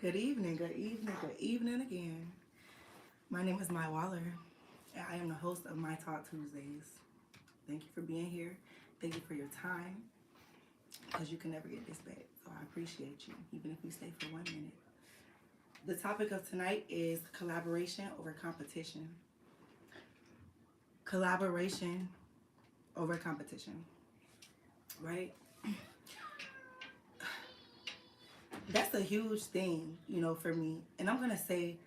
Good evening, good evening, good evening again. My name is Mai Waller, and I am the host of My Talk Tuesdays. Thank you for being here. Thank you for your time, because you can never get this back. So I appreciate you, even if you stay for 1 minute. The topic of tonight is collaboration over competition. Collaboration over competition, right? That's a huge thing, for me. And I'm going to say,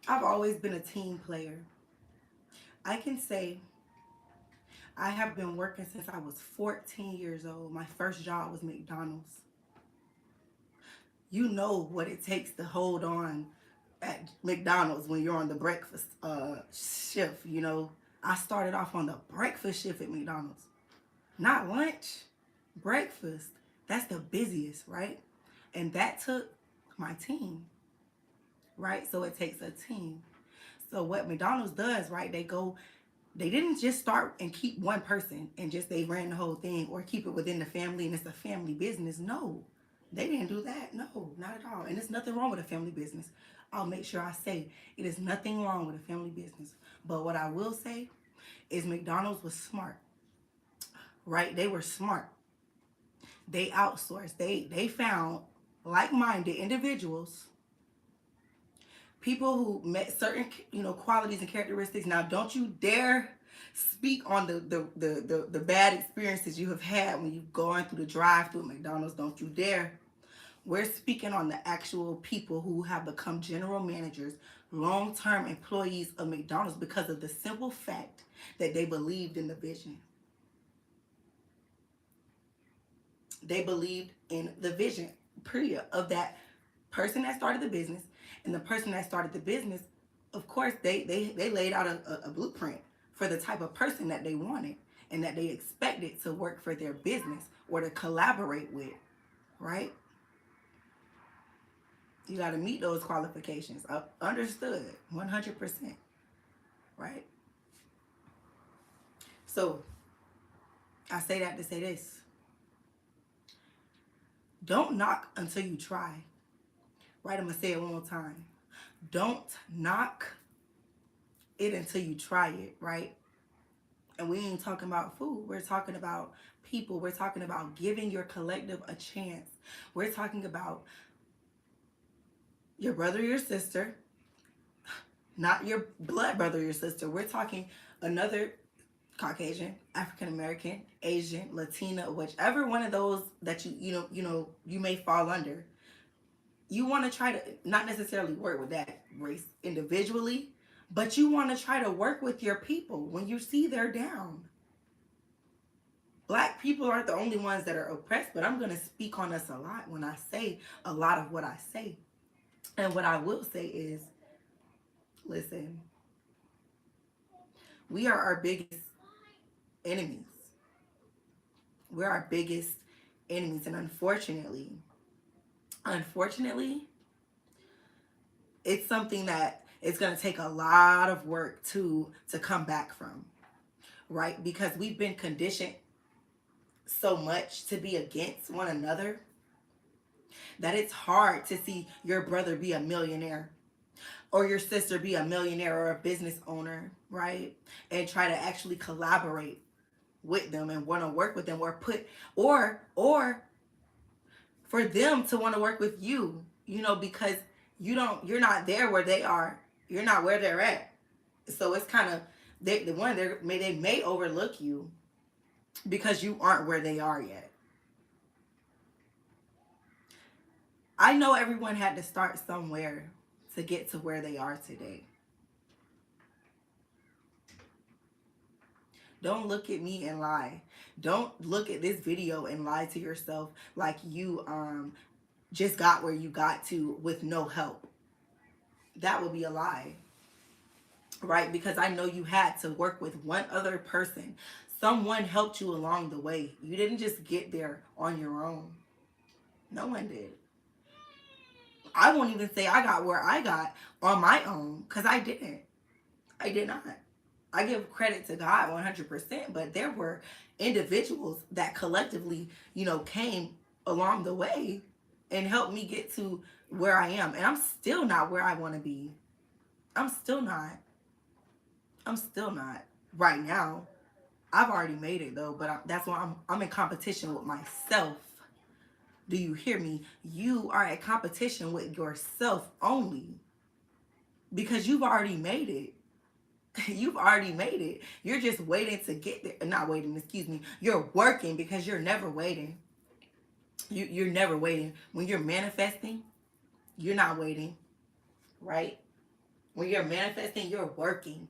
I've always been a team player. I can say I have been working since I was 14 years old. My first job was McDonald's. You know what it takes to hold on at McDonald's when you're on the breakfast shift. I started off on the breakfast shift at McDonald's, not lunch, breakfast. That's the busiest, right? And that took my team, right? So it takes a team. So what McDonald's does, right? They didn't just start and keep one person and just they ran the whole thing or keep it within the family and it's a family business. No, they didn't do that. No, not at all. And there's nothing wrong with a family business. I'll make sure I say it is nothing wrong with a family business. But what I will say is McDonald's was smart, right? They were smart. They outsourced. They found like-minded individuals, people who met certain qualities and characteristics. Now don't you dare speak on the bad experiences you have had when you've gone through the drive through at McDonald's. Don't you dare. We're speaking on the actual people who have become general managers, long-term employees of McDonald's because of the simple fact that they believed in the vision. They believed in the vision, period, of that person that started the business. And the person that started the business, of course, they laid out a blueprint for the type of person that they wanted and that they expected to work for their business or to collaborate with, right? You got to meet those qualifications. Understood, 100%, right? So I say that to say this. Don't knock until you try. Right? I'm going to say it one more time. Don't knock it until you try it, right? And we ain't talking about food. We're talking about people. We're talking about giving your collective a chance. We're talking about your brother or your sister, not your blood brother or your sister. We're talking another Caucasian, African American, Asian, Latina, whichever one of those that you may fall under. You want to try to not necessarily work with that race individually, but you want to try to work with your people when you see they're down. Black people aren't the only ones that are oppressed, but I'm going to speak on us a lot when I say a lot of what I say. And what I will say is, listen, we are our biggest enemies. We're our biggest enemies. And unfortunately, it's something that it's going to take a lot of work to come back from, right? Because we've been conditioned so much to be against one another that it's hard to see your brother be a millionaire or your sister be a millionaire or a business owner, right? And try to actually collaborate with them and want to work with them or for them to want to work with you, because you're not there where they are. You're not where they're at. So it's kind of they may overlook you because you aren't where they are yet. I know everyone had to start somewhere to get to where they are today. Don't look at me and lie. Don't look at this video and lie to yourself like you just got where you got to with no help. That would be a lie, right? Because I know you had to work with one other person. Someone helped you along the way. You didn't just get there on your own. No one did. I won't even say I got where I got on my own because I didn't. I did not. I give credit to God 100%, but there were individuals that collectively, came along the way and helped me get to where I am. And I'm still not where I want to be. I'm still not. I'm still not right now. I've already made it though, but that's why I'm in competition with myself. Do you hear me? You are at competition with yourself only because you've already made it. You've already made it. You're just waiting to get there. Not waiting, excuse me. You're working because you're never waiting. You're never waiting. When you're manifesting, you're not waiting, right? When you're manifesting, you're working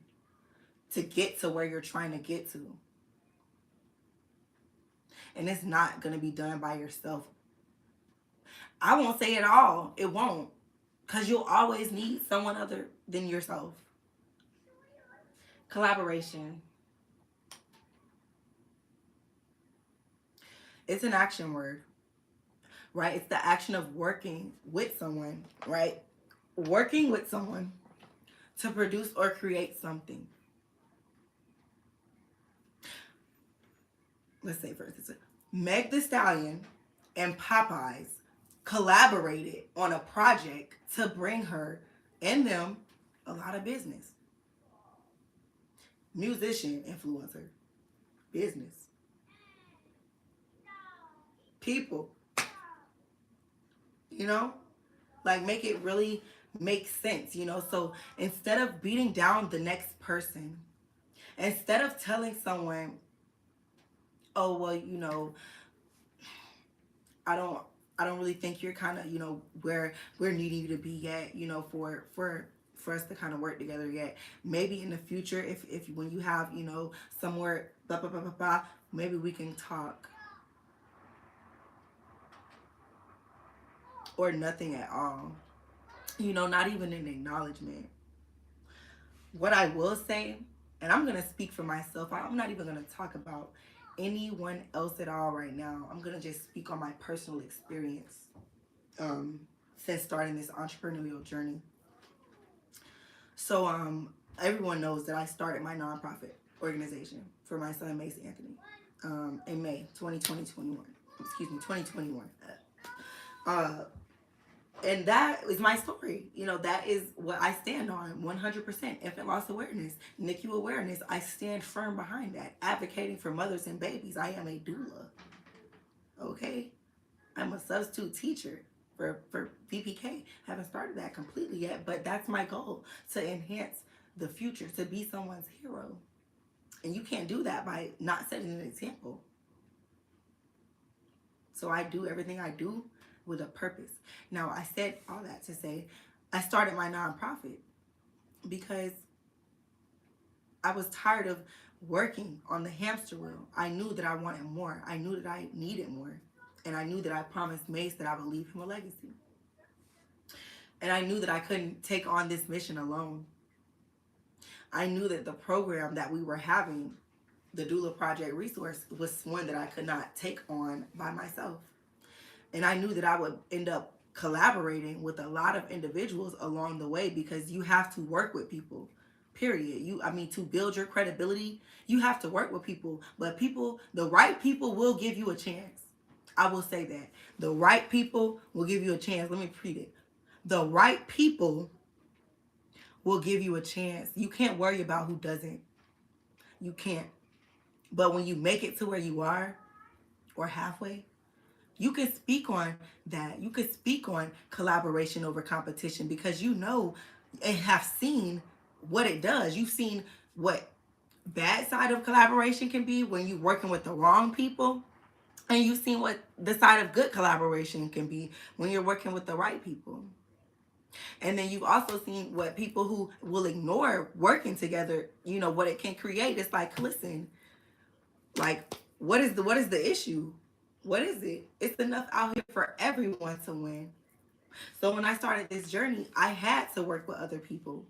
to get to where you're trying to get to. And it's not going to be done by yourself. I won't say it all. It won't. Because you'll always need someone other than yourself. Collaboration. It's an action word, right? It's the action of working with someone, right? Working with someone to produce or create something. Let's say, for instance, Meg Thee Stallion and Popeyes collaborated on a project to bring her and them a lot of business. Musician, influencer, business, people, you know? Like, make it really make sense, you know? So instead of beating down the next person, instead of telling someone, oh, well, you know, I don't really think you're kind of, you know, where we're needing you to be yet, you know, for us to kind of work together yet. Maybe in the future, if when you have, you know, somewhere, blah, blah, blah, blah, blah, maybe we can talk. Or nothing at all. You know, not even an acknowledgement. What I will say, and I'm going to speak for myself, I'm not even going to talk about anyone else at all right now. I'm going to just speak on my personal experience since starting this entrepreneurial journey. So everyone knows that I started my nonprofit organization for my son, Mason Anthony, in May 2021. Excuse me, 2021. And that is my story. You know, that is what I stand on 100%. Infant loss awareness, NICU awareness. I stand firm behind that. Advocating for mothers and babies. I am a doula. Okay? I'm a substitute teacher for VPK. Haven't started that completely yet, but that's my goal, to enhance the future, to be someone's hero. And you can't do that by not setting an example. So I do everything I do with a purpose. Now, I said all that to say I started my nonprofit because I was tired of working on the hamster wheel. I knew that I wanted more. I knew that I needed more. And I knew that I promised Mace that I would leave him a legacy. And I knew that I couldn't take on this mission alone. I knew that the program that we were having, the Doula Project Resource, was one that I could not take on by myself. And I knew that I would end up collaborating with a lot of individuals along the way, because you have to work with people, period. To build your credibility, you have to work with people. But people, the right people will give you a chance. I will say that. The right people will give you a chance. Let me repeat it. The right people will give you a chance. You can't worry about who doesn't. You can't. But when you make it to where you are, or halfway, you can speak on that. You can speak on collaboration over competition, because you know and have seen what it does. You've seen what bad side of collaboration can be when you're working with the wrong people. And you've seen what the side of good collaboration can be when you're working with the right people. And then you've also seen what people who will ignore working together, you know, what it can create. It's like, listen, like, what is the issue? What is it? It's enough out here for everyone to win. So when I started this journey, I had to work with other people.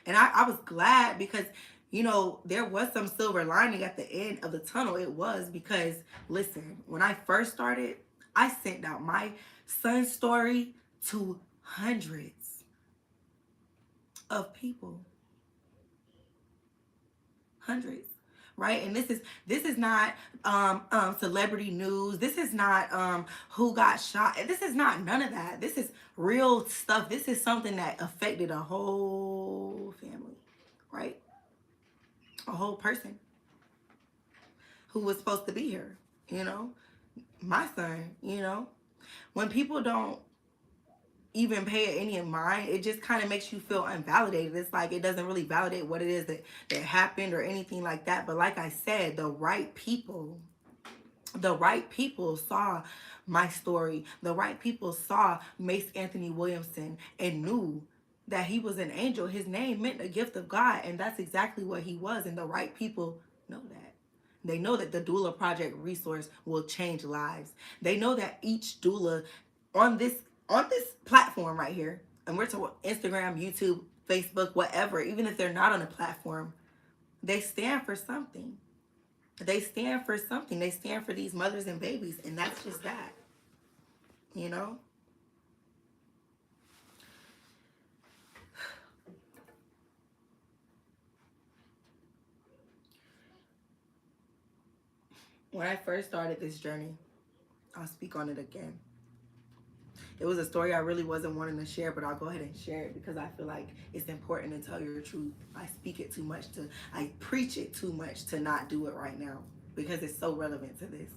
And I was glad, because, you know, there was some silver lining at the end of the tunnel. It was because, listen, when I first started, I sent out my son's story to hundreds of people. Hundreds. right? And this is not celebrity news. This is not who got shot. This is not none of that. This is real stuff. This is something that affected a whole family, right? A whole person who was supposed to be here, you know? My son, you know? When people don't even pay it any mind, it just kind of makes you feel unvalidated. It's like it doesn't really validate what it is that happened or anything like that. But like I said, the right people saw my story. The right people saw Mace Anthony Williamson and knew that he was an angel. His name meant a gift of God, and that's exactly what he was. And the right people know that. They know that the doula project resource will change lives. They know that each doula on this platform right here, and we're talking Instagram, YouTube, Facebook, whatever, even if they're not on a platform, they stand for something. They stand for something. They stand for these mothers and babies, and that's just that. You know? When I first started this journey, I'll speak on it again. It was a story I really wasn't wanting to share, but I'll go ahead and share it because I feel like it's important to tell your truth. I speak it too much I preach it too much to not do it right now because it's so relevant to this.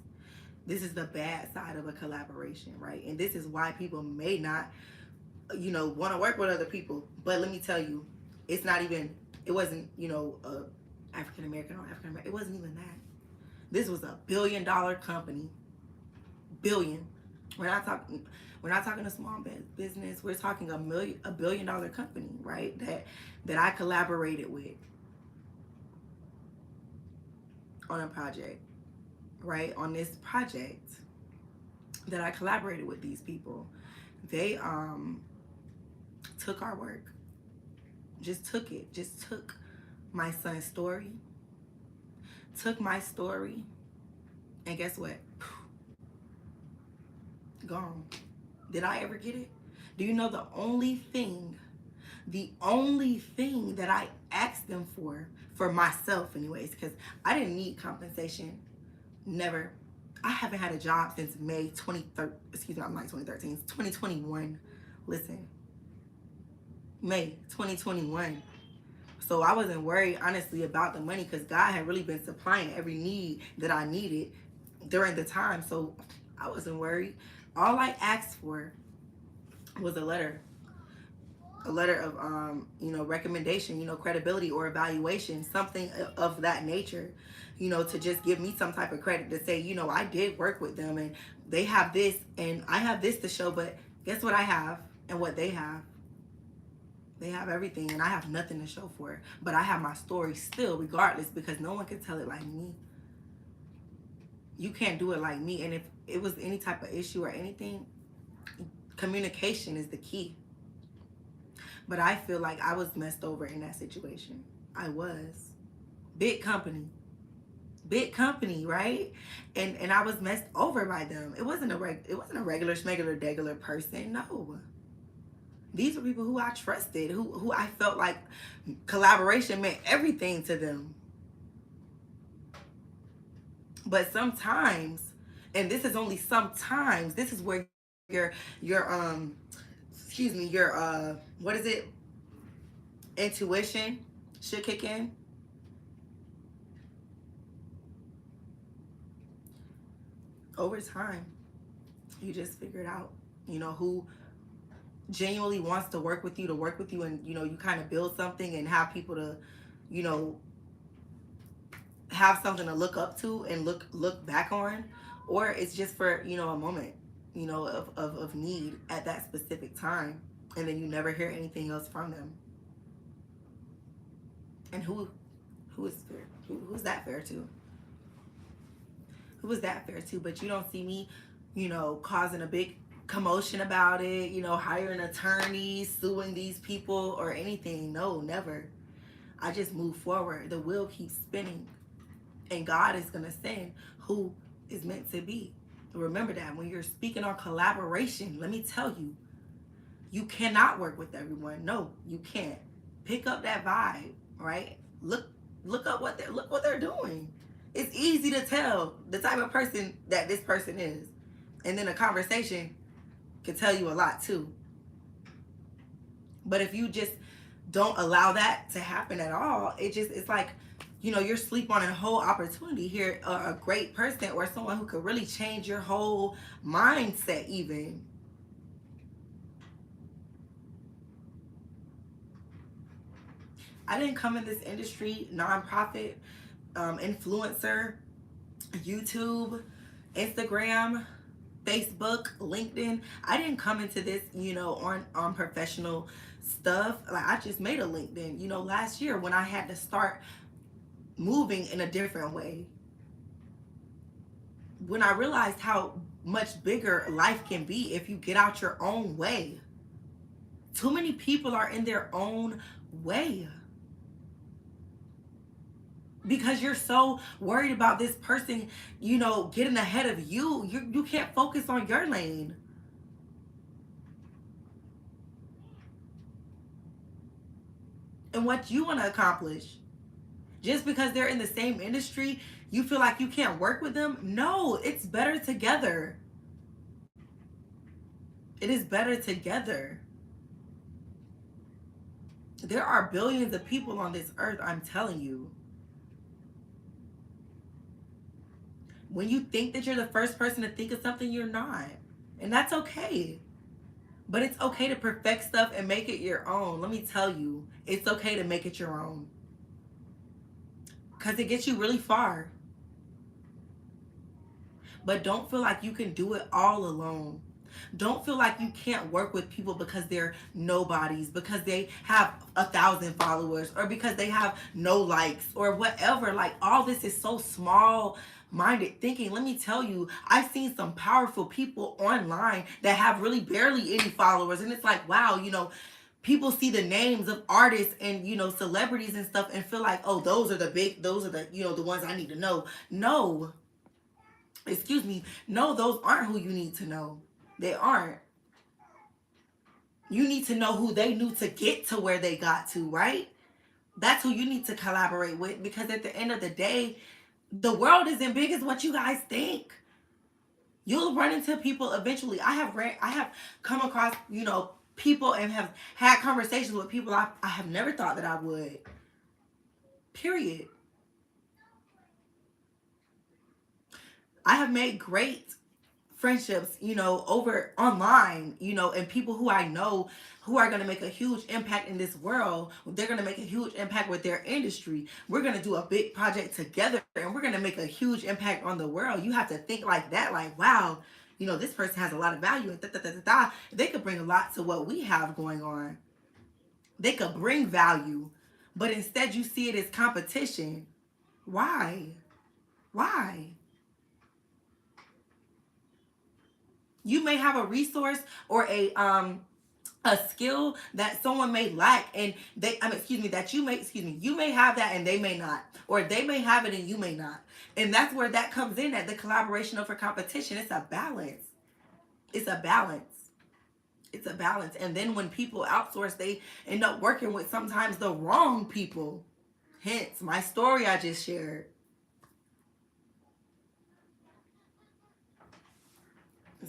This is the bad side of a collaboration, right? And this is why people may not, want to work with other people. But let me tell you, it wasn't, African American or African American. It wasn't even that. This was a $1 billion company. Billion. We're not talking a small business. We're talking a $1 billion company, right? That I collaborated with on a project, right? On this project that I collaborated with these people. They took our work. Just took it. Just took my son's story. Took my story. And guess what? Gone. Did I ever get it? Do you know the only thing that I asked them for myself anyways, because I didn't need compensation. Never. I haven't had a job since May 23rd. Excuse me, I'm not 2013. It's 2021. Listen. May 2021. So I wasn't worried, honestly, about the money because God had really been supplying every need that I needed during the time. So I wasn't worried. All I asked for was a letter of recommendation, credibility or evaluation, something of that nature, to just give me some type of credit to say, I did work with them and they have this and I have this to show. But guess what I have and what they have? They have everything and I have nothing to show for it. But I have my story still, regardless, because no one can tell it like me. You can't do it like me. And if it was any type of issue or anything, communication is the key. But I feel like I was messed over in that situation. I was. Big company, right? And I was messed over by them. It wasn't a regular schmegular degular person. No. These were people who I trusted, who I felt like collaboration meant everything to them. But sometimes, and this is only sometimes, this is where your what is it? Intuition should kick in. Over time, you just figure it out, who genuinely wants to work with you and you kind of build something and have people to have something to look up to and look back on, or it's just for a moment of need at that specific time, and then you never hear anything else from them. And who is fair? Who's that fair to? Who is that fair to? But you don't see me causing a big commotion about it, hiring attorneys, suing these people or anything. No, never. I just move forward. The wheel keeps spinning. And God is going to send who is meant to be. Remember that when you're speaking on collaboration, let me tell you, you cannot work with everyone. No, you can't. Pick up that vibe, right? Look Look what they're doing. It's easy to tell the type of person that this person is. And then a conversation can tell you a lot too. But if you just don't allow that to happen at all, it's like, you're sleep on a whole opportunity here, a great person or someone who could really change your whole mindset even. I didn't come in this industry, nonprofit, influencer, YouTube, Instagram, Facebook, LinkedIn. I didn't come into this, on professional stuff. Like, I just made a LinkedIn, last year when I had to start moving in a different way. When I realized how much bigger life can be if you get out your own way. Too many people are in their own way. Because you're so worried about this person, getting ahead of you. You can't focus on your lane. And what you want to accomplish. Just because they're in the same industry, you feel like you can't work with them? No, it's better together. It is better together. There are billions of people on this earth, I'm telling you. When you think that you're the first person to think of something, you're not. And that's okay. But it's okay to perfect stuff and make it your own. Let me tell you, it's okay to make it your own. Because it gets you really far. But don't feel like you can do it all alone. Don't feel like you can't work with people because they're nobodies, because they have 1,000 followers, or because they have no likes, or whatever. Like, all this is so small-minded thinking. Let me tell you, I've seen some powerful people online that have really barely any followers, and it's like, wow, people see the names of artists and, celebrities and stuff and feel like, oh, those are the the ones I need to know. No. Excuse me. No, those aren't who you need to know. They aren't. You need to know who they knew to get to where they got to, right? That's who you need to collaborate with, because at the end of the day, the world isn't big as what you guys think. You'll run into people eventually. I have come across, people and have had conversations with people I have never thought that I would. Period. I have made great friendships, over online, and people who I know who are going to make a huge impact in this world. They're going to make a huge impact with their industry. We're going to do a big project together, and we're going to make a huge impact on the world. You have to think like that, like, wow, this person has a lot of value, and they could bring a lot to what we have going on. They could bring value, but instead you see it as competition. Why? Why? You may have a resource or a skill that someone may lack, and you may have that and they may not, or they may have it and you may not. And that's where that comes in, at the collaboration over competition. It's a balance. It's a balance. It's a balance. And then when people outsource, they end up working with sometimes the wrong people. Hence my story I just shared.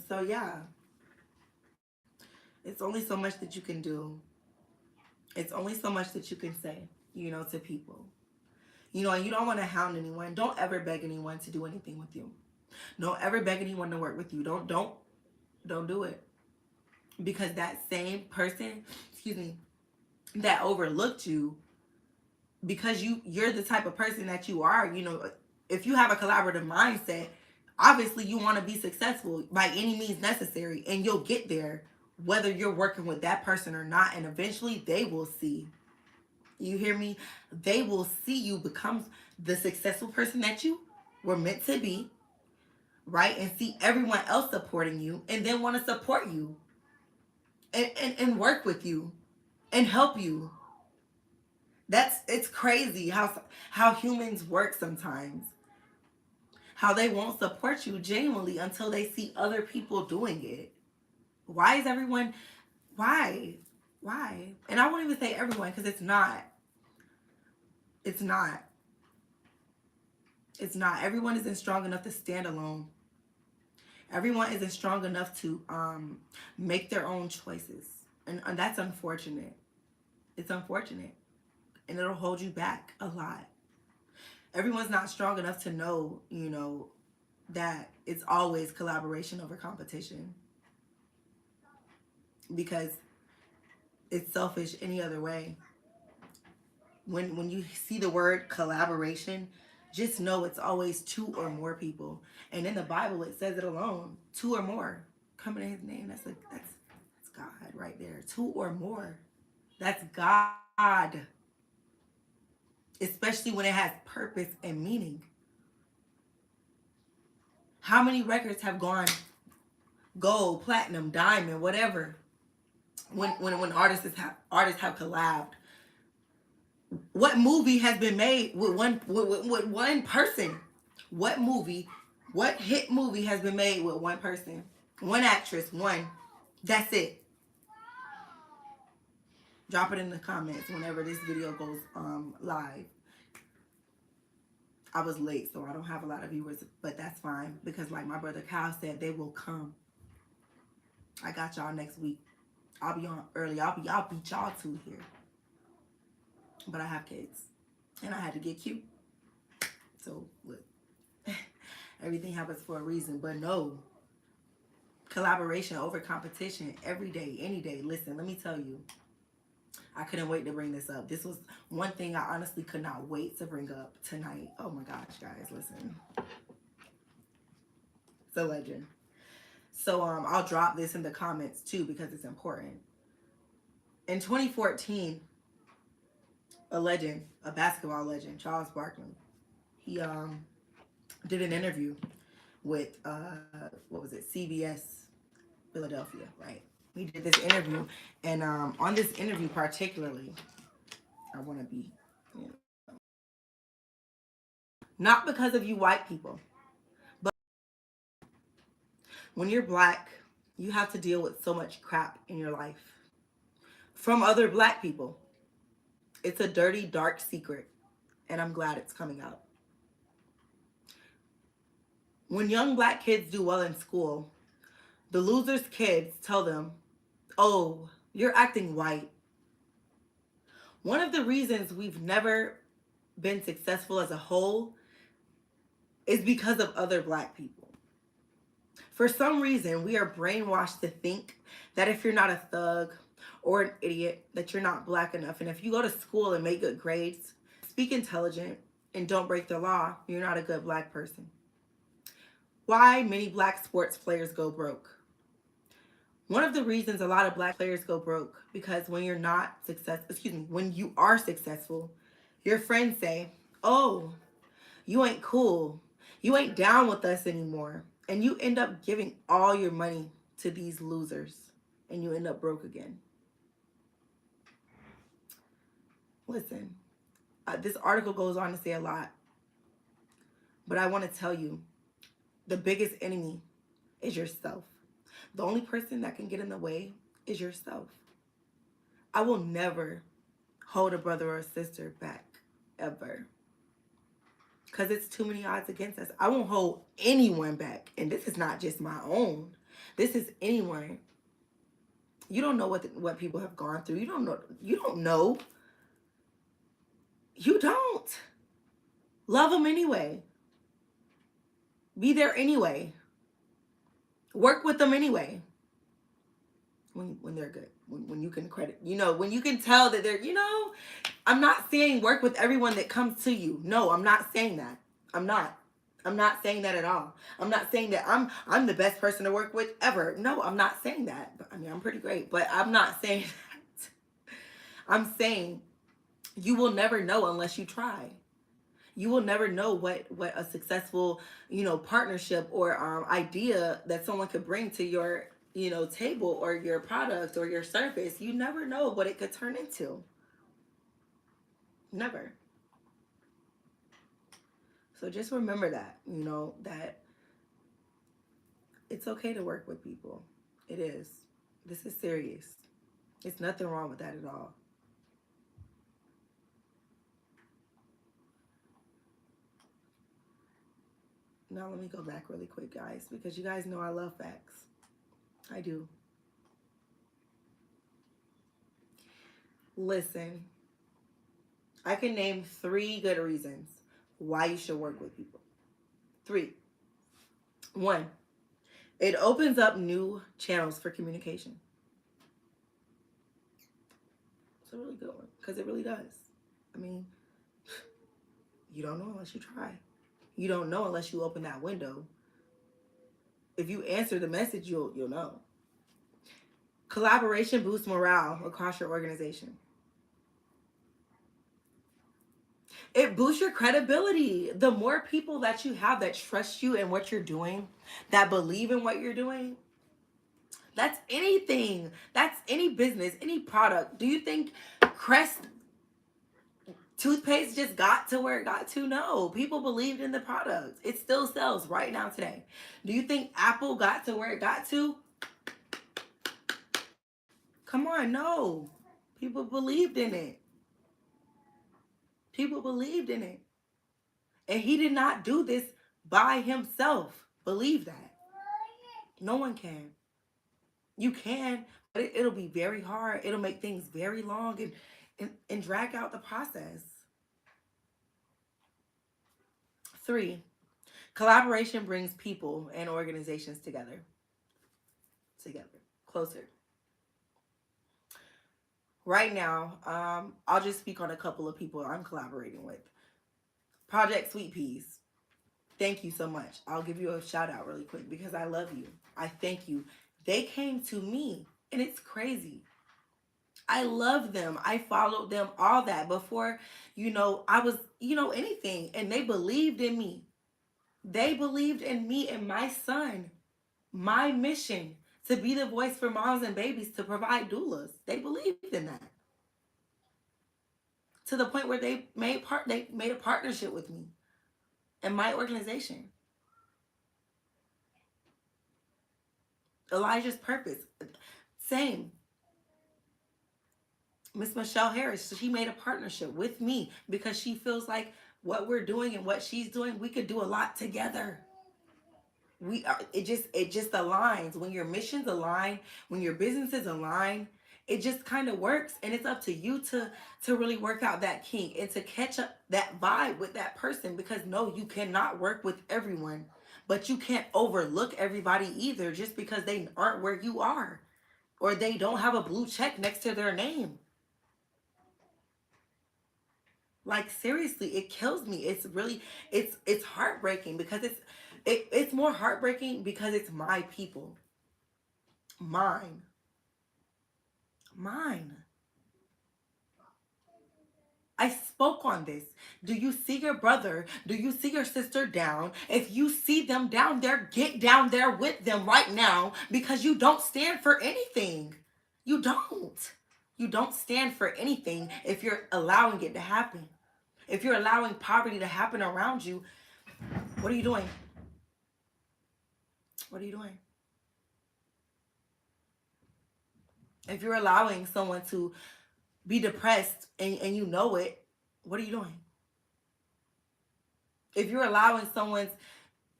So yeah, it's only so much that you can do. It's only so much that you can say, to people. And you don't want to hound anyone. Don't ever beg anyone to do anything with you. Don't ever beg anyone to work with you. Don't do it. Because that same person, that overlooked you, because you're the type of person that you are, if you have a collaborative mindset, obviously you want to be successful by any means necessary, and you'll get there whether you're working with that person or not. And eventually they will see. You hear me? They will see you become the successful person that you were meant to be, right? And see everyone else supporting you, and then want to support you and work with you and help you. It's crazy how humans work sometimes. How they won't support you genuinely until they see other people doing it. Why is everyone, why? And I won't even say everyone, because it's not. It's not. It's not. Everyone isn't strong enough to stand alone. Everyone isn't strong enough to make their own choices. And that's unfortunate. It's unfortunate. And it'll hold you back a lot. Everyone's not strong enough to know, that it's always collaboration over competition. Because it's selfish any other way. When you see the word collaboration, just know it's always two or more people. And in the Bible, it says it alone, two or more. Coming in his name, that's God right there. Two or more. That's God. Especially when it has purpose and meaning. How many records have gone gold, platinum, diamond, whatever, when artists have collabed? What movie has been made with one person? What hit movie has been made with one person? One actress, one. That's it. Drop it in the comments whenever this video goes live. I was late, so I don't have a lot of viewers, but that's fine because like my brother Kyle said, they will come. I got y'all next week. I'll be on early. I'll beat y'all two here. But I have kids. And I had to get cute. So look. Everything happens for a reason. But no. Collaboration over competition every day, any day. Listen, let me tell you. I couldn't wait to bring this up. This was one thing I honestly could not wait to bring up tonight. Oh my gosh, guys, listen. It's a legend. So I'll drop this in the comments too because it's important. In 2014, a legend, a basketball legend, Charles Barkley, he did an interview with what was it, CBS Philadelphia, right? He did this interview, and on this interview particularly, I want to be, not because of you white people, but when you're black, you have to deal with so much crap in your life from other black people. It's a dirty, dark secret, and I'm glad it's coming out. When young black kids do well in school, the losers' kids tell them, "Oh, you're acting white." One of the reasons we've never been successful as a whole is because of other black people. For some reason, we are brainwashed to think that if you're not a thug or an idiot, that you're not black enough. And if you go to school and make good grades, speak intelligent, and don't break the law, you're not a good black person. Why many black sports players go broke? One of the reasons a lot of black players go broke, because when you're not when you are successful, your friends say, "Oh, you ain't cool. You ain't down with us anymore." And you end up giving all your money to these losers and you end up broke again. Listen, this article goes on to say a lot, but I want to tell you, the biggest enemy is yourself. The only person that can get in the way is yourself. I will never hold a brother or a sister back, ever. Because it's too many odds against us. I won't hold anyone back. And this is not just my own. This is anyone. You don't know what people have gone through. You don't know. You don't know. You don't. Love them anyway. Be there anyway. Work with them anyway. When they're good. When you can credit. When you can tell that they're, I'm not saying work with everyone that comes to you. No, I'm not saying that. I'm not saying that at all. I'm not saying that I'm the best person to work with ever. No, I'm not saying that. I mean, I'm pretty great, but I'm not saying that. I'm saying you will never know unless you try. You will never know what a successful, partnership or idea that someone could bring to your, table or your product or your service. You never know what it could turn into. Never. So just remember that, that it's okay to work with people. It is. This is serious. There's nothing wrong with that at all. Now let me go back really quick, guys, because you guys know I love facts. I do. Listen, I can name 3 good reasons why you should work with people. 3. 1, it opens up new channels for communication. It's a really good one, because it really does. I mean, you don't know unless you try. You don't know unless you open that window. If you answer the message, you'll know. Collaboration boosts morale across your organization. It boosts your credibility. The more people that you have that trust you and what you're doing, that believe in what you're doing, that's anything. That's any business, any product. Do you think Crest toothpaste just got to where it got to? No. People believed in the product. It still sells right now today. Do you think Apple got to where it got to? Come on, no. People believed in it. People believed in it. And he did not do this by himself. Believe that. No one can. You can, but it'll be very hard. It'll make things very long and drag out the process. 3, collaboration brings people and organizations together, closer. Right now, I'll just speak on a couple of people I'm collaborating with. Project Sweet Peas. Thank you so much. I'll give you a shout out really quick because I love you. I thank you. They came to me, and it's crazy. I love them. I followed them, all that before, I was, anything. And they believed in me. They believed in me and my son, my mission to be the voice for moms and babies, to provide doulas. They believed in that. To the point where they made a partnership with me and my organization. Elijah's Purpose, same. Miss Michelle Harris, she made a partnership with me because she feels like what we're doing and what she's doing, we could do a lot together. It just aligns. When your missions align, when your businesses align, it just kind of works. And it's up to you to really work out that kink and to catch up that vibe with that person, because no, you cannot work with everyone, but you can't overlook everybody either just because they aren't where you are or they don't have a blue check next to their name. Like, seriously, it kills me. It's really, it's heartbreaking because it's more heartbreaking because it's my people. Mine. I spoke on this. Do you see your brother? Do you see your sister down? If you see them down there, get down there with them right now, because you don't stand for anything. You don't. You don't stand for anything if you're allowing it to happen. If you're allowing poverty to happen around you, what are you doing? What are you doing? If you're allowing someone to be depressed and you know it, what are you doing? If you're allowing someone's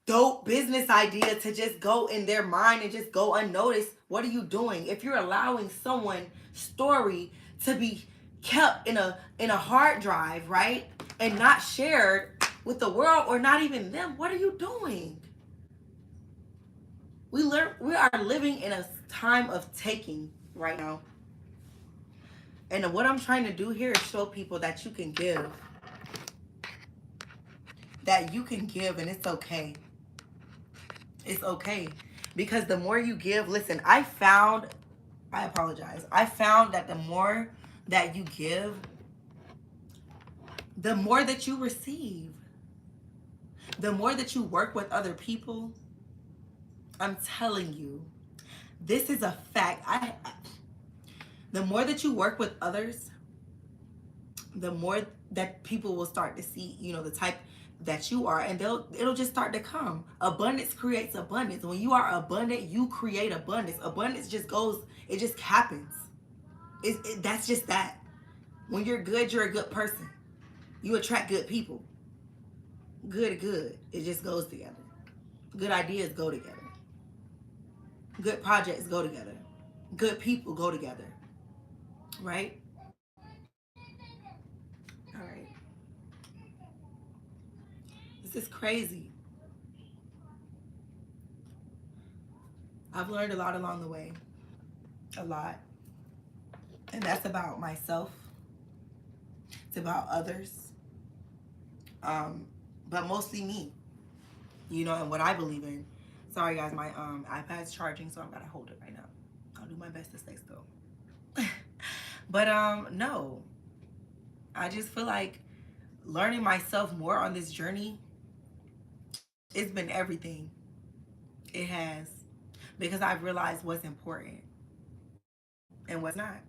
dope business idea to just go in their mind and just go unnoticed, what are you doing? If you're allowing someone's story to be kept in a hard drive, right, and not shared with the world or not even them, what are you doing? We are living in a time of taking right now. And what I'm trying to do here is show people that you can give. That you can give, and it's okay. It's okay. Because the more you give, listen, I found that the more that you give, the more that you receive. The more that you work with other people, I'm telling you, this is a fact. The more that you work with others, the more that people will start to see, the type that you are, and it'll just start to come. Abundance creates abundance. When you are abundant, you create abundance. Abundance just goes, it just happens. That's just that. When you're good, you're a good person. You attract good people. Good. It just goes together. Good ideas go together. Good projects go together. Good people go together. Right? All right. This is crazy. I've learned a lot along the way. A lot. And that's about myself. It's about others. Um, but mostly me. You know, and what I believe in. Sorry guys, my iPad's charging, so I've gotta hold it right now. I'll do my best to stay still. But no. I just feel like learning myself more on this journey, it's been everything. It has. Because I've realized what's important and what's not.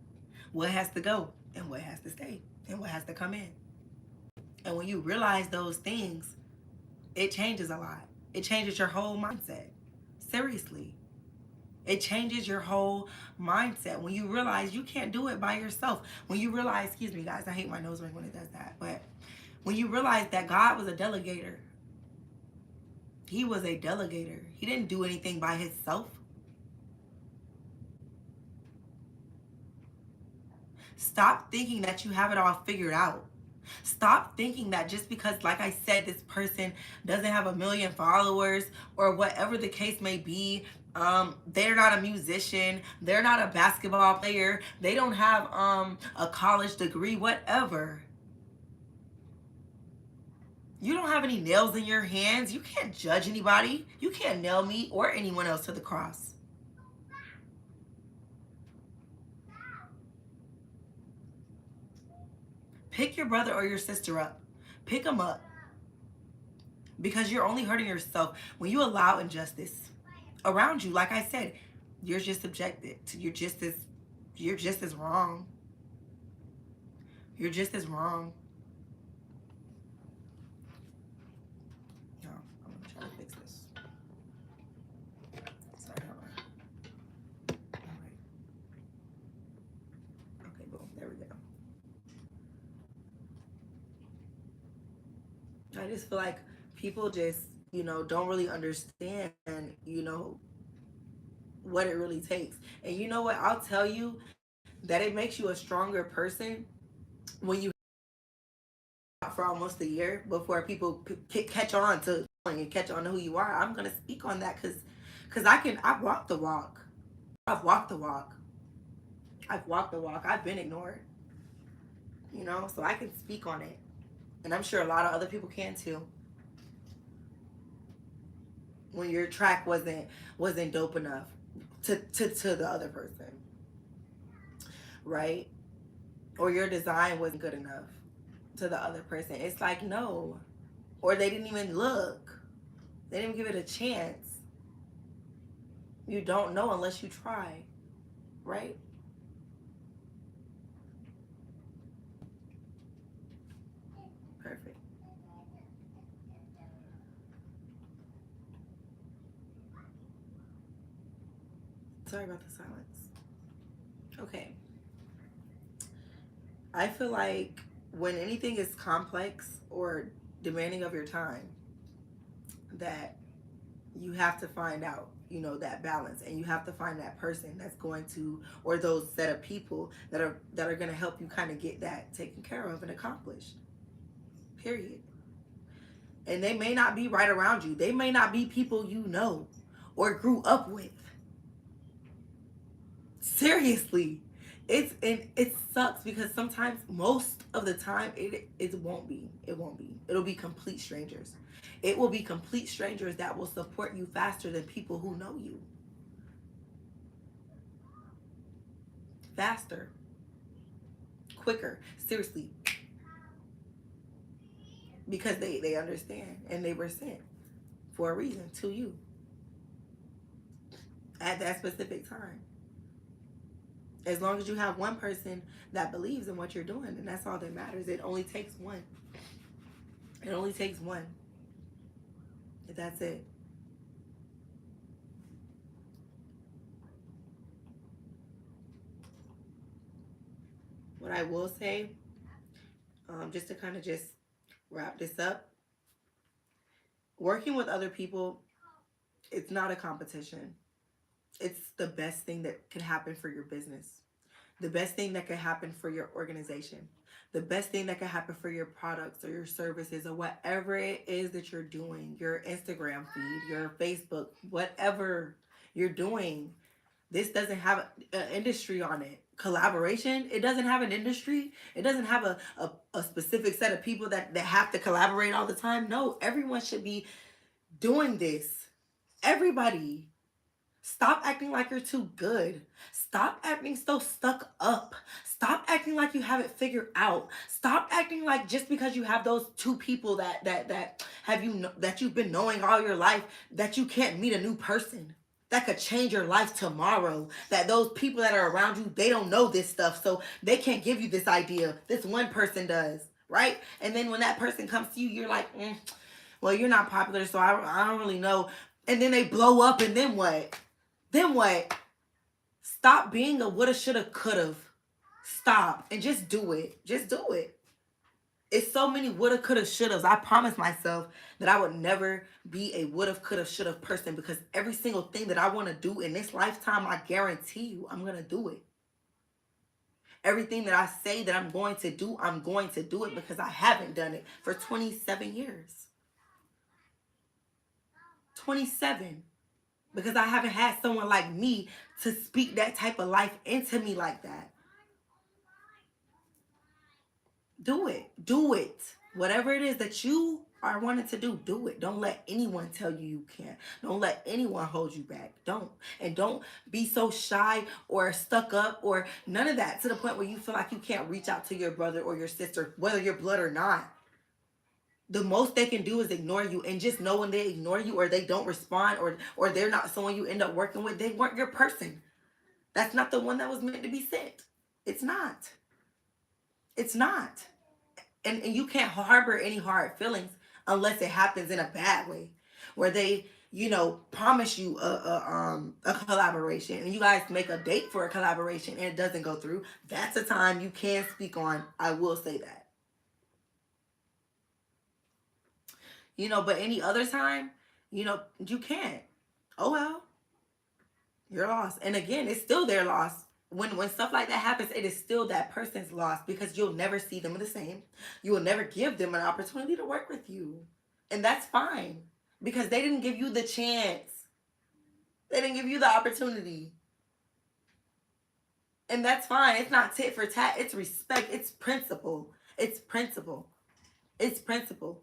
What has to go and what has to stay and what has to come in. And when you realize those things, it changes a lot. It changes your whole mindset. Seriously. It changes your whole mindset when you realize you can't do it by yourself. When you realize, excuse me guys, I hate my nose ring when it does that, but when you realize that God was a delegator, he was a delegator. He didn't do anything by himself. Stop thinking that you have it all figured out. Stop thinking that just because, like I said, this person doesn't have a million followers or whatever the case may be, they're not a musician, they're not a basketball player, they don't have a college degree, whatever. You don't have any nails in your hands. You can't judge anybody. You can't nail me or anyone else to the cross. Pick your brother or your sister up. Pick them up. Because you're only hurting yourself when you allow injustice around you. Like I said, you're just subjected to, you're just as wrong. You're just as wrong. No, I'm gonna try to fix this. Sorry, hold on. All right. Okay, boom. There we go. I just feel like people just, don't really understand, what it really takes. And you know what? I'll tell you that it makes you a stronger person when you for almost a year before people catch on to and catch on to who you are. I'm gonna speak on that because I've walked the walk. I've walked the walk. I've walked the walk. I've been ignored. So I can speak on it, and I'm sure a lot of other people can too. When your track wasn't dope enough to the other person, right? Or your design wasn't good enough to the other person. It's like, no. Or they didn't even look. They didn't give it a chance. You don't know unless you try, right? Perfect. Sorry about the silence. Okay. I feel like when anything is complex or demanding of your time, that you have to find out, that balance, and you have to find that person that's going to, or those set of people that are going to help you kind of get that taken care of and accomplished. Period. And they may not be right around you. They may not be people you know or grew up with. Seriously. It sucks because sometimes, most of the time, it won't be. It won't be. It'll be complete strangers. It will be complete strangers that will support you faster than people who know you. Faster. Quicker. Seriously. Because they understand and they were sent for a reason to you at that specific time. As long as you have one person that believes in what you're doing, and that's all that matters. It only takes one. It only takes one. That's it. What I will say, just to kind of just wrap this up, working with other people It's not a competition. It's the best thing that can happen for your business. The best thing that could happen for your organization. The best thing that could happen for your products or your services or whatever it is that you're doing, your Instagram feed, your Facebook, whatever you're doing. This doesn't have an industry on it. Collaboration, it doesn't have an industry. It doesn't have a specific set of people that have to collaborate all the time. No, everyone should be doing this. Everybody. Stop acting like you're too good. Stop acting so stuck up. Stop acting like you have it figured out. Stop acting like just because you have those two people that have that you've been knowing all your life, that you can't meet a new person that could change your life tomorrow. That those people that are around you, they don't know this stuff, so they can't give you this idea. This one person does, right? And then when that person comes to you, you're like, well, you're not popular, so I don't really know. And then they blow up, and then what? Then what? Stop being a woulda, shoulda, coulda. Stop and just do it. Just do it. It's so many woulda, coulda, shouldas. I promised myself that I would never be a woulda, coulda, shoulda person, because every single thing that I want to do in this lifetime, I guarantee you, I'm going to do it. Everything that I say that I'm going to do it, because I haven't done it for 27 years. 27. Because I haven't had someone like me to speak that type of life into me like that. Do it. Do it. Whatever it is that you are wanting to do, do it. Don't let anyone tell you you can't. Don't let anyone hold you back. Don't. And don't be so shy or stuck up or none of that, to the point where you feel like you can't reach out to your brother or your sister, whether you're blood or not. The most they can do is ignore you, and just know when they ignore you or they don't respond or they're not someone you end up working with, they weren't your person. That's not the one that was meant to be sent. It's not. It's not. And you can't harbor any hard feelings unless it happens in a bad way, where they, promise you a collaboration and you guys make a date for a collaboration and it doesn't go through. That's a time you can speak on. I will say that. But any other time, you can't. Oh well, you're lost. And again, it's still their loss. When stuff like that happens, it is still that person's loss, because you'll never see them the same. You will never give them an opportunity to work with you. And that's fine, because they didn't give you the chance. They didn't give you the opportunity. And that's fine. It's not tit for tat. It's respect. It's principle. It's principle. It's principle.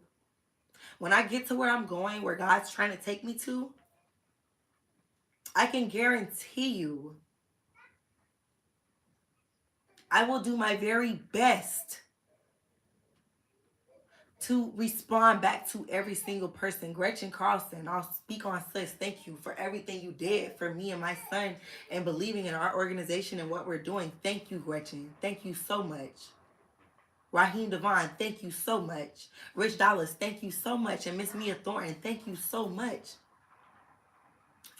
When I get to where I'm going, where God's trying to take me to, I can guarantee you, I will do my very best to respond back to every single person. Gretchen Carlson, I'll speak on sis. Thank you for everything you did for me and my son and believing in our organization and what we're doing. Thank you, Gretchen. Thank you so much. Raheem Devon, thank you so much. Rich Dollars, thank you so much. And Miss Mia Thornton, thank you so much.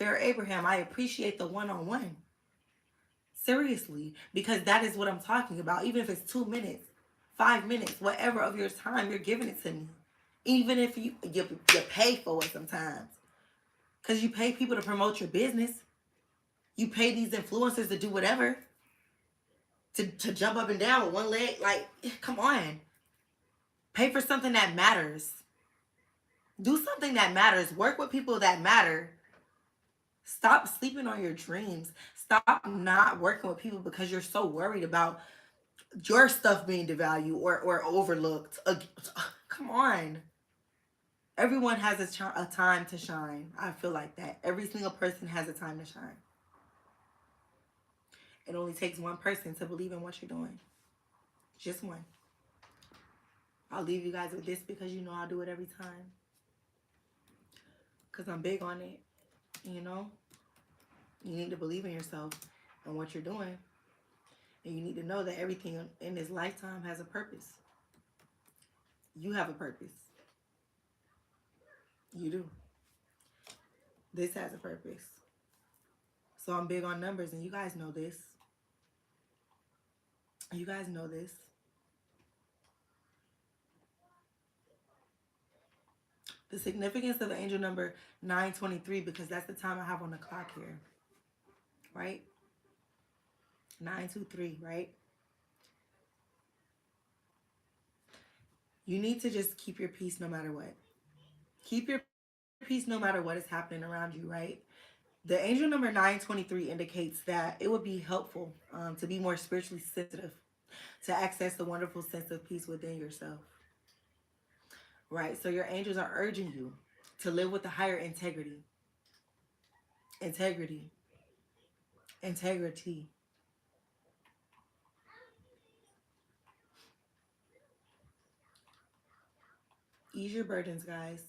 Farrah Abraham, I appreciate the one-on-one. Seriously, because that is what I'm talking about. Even if it's 2 minutes, 5 minutes, whatever of your time, you're giving it to me. Even if you pay for it sometimes. Because you pay people to promote your business. You pay these influencers to do whatever. To jump up and down with one leg. Like, come on. Pay for something that matters. Do something that matters. Work with people that matter. Stop sleeping on your dreams. Stop not working with people because you're so worried about your stuff being devalued or overlooked. Come on. Everyone has a time to shine. I feel like that. Every single person has a time to shine. It only takes one person to believe in what you're doing. Just one. I'll leave you guys with this because I'll do it every time. Because I'm big on it. You need to believe in yourself and what you're doing. And you need to know that everything in this lifetime has a purpose. You have a purpose. You do. This has a purpose. So I'm big on numbers, and you guys know this. You guys know this. The significance of angel number 923, because that's the time I have on the clock here, right? 923, right? You need to just keep your peace no matter what. Keep your peace no matter what is happening around you, right? The angel number 923 indicates that it would be helpful to be more spiritually sensitive, to access the wonderful sense of peace within yourself, right? So your angels are urging you to live with a higher integrity, integrity, integrity. Ease your burdens, guys.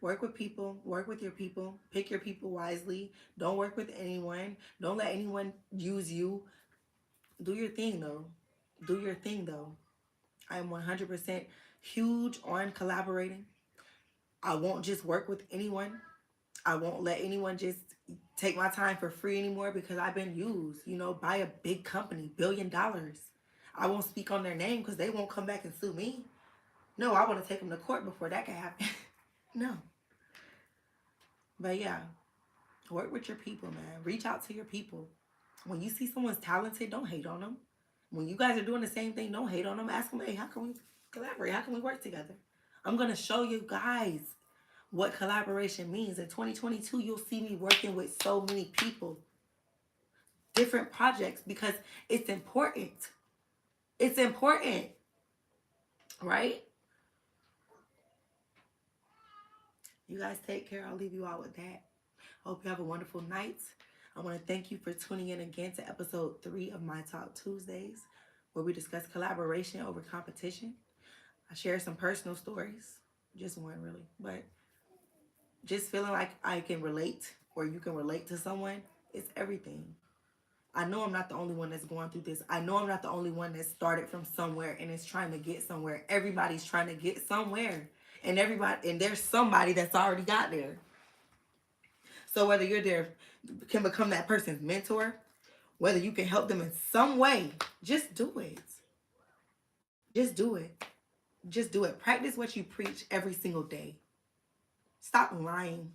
Work with people, work with your people, pick your people wisely. Don't work with anyone. Don't let anyone use you. Do your thing though. Do your thing though. I am 100% huge on collaborating. I won't just work with anyone. I won't let anyone just take my time for free anymore because I've been used, by a big company, $1 billion. I won't speak on their name because they won't come back and sue me. No, I want to take them to court before that can happen. No. But yeah, work with your people, man. Reach out to your people. When you see someone's talented, don't hate on them. When you guys are doing the same thing, don't hate on them. Ask them, hey, how can we collaborate? How can we work together? I'm going to show you guys what collaboration means. In 2022, you'll see me working with so many people, different projects, because it's important. It's important, right? You guys take care. I'll leave you out with that. Hope you have a wonderful night. I want to thank you for tuning in again to episode 3 of My Talk Tuesdays, where we discuss collaboration over competition. I share some personal stories, just one really, but just feeling like I can relate or you can relate to someone, it's everything. I know I'm not the only one that's going through this. I know I'm not the only one that started from somewhere and is trying to get somewhere. Everybody's trying to get somewhere. And there's somebody that's already got there. So whether you're there, can become that person's mentor, whether you can help them in some way, just do it. Just do it. Just do it. Practice what you preach every single day. Stop lying.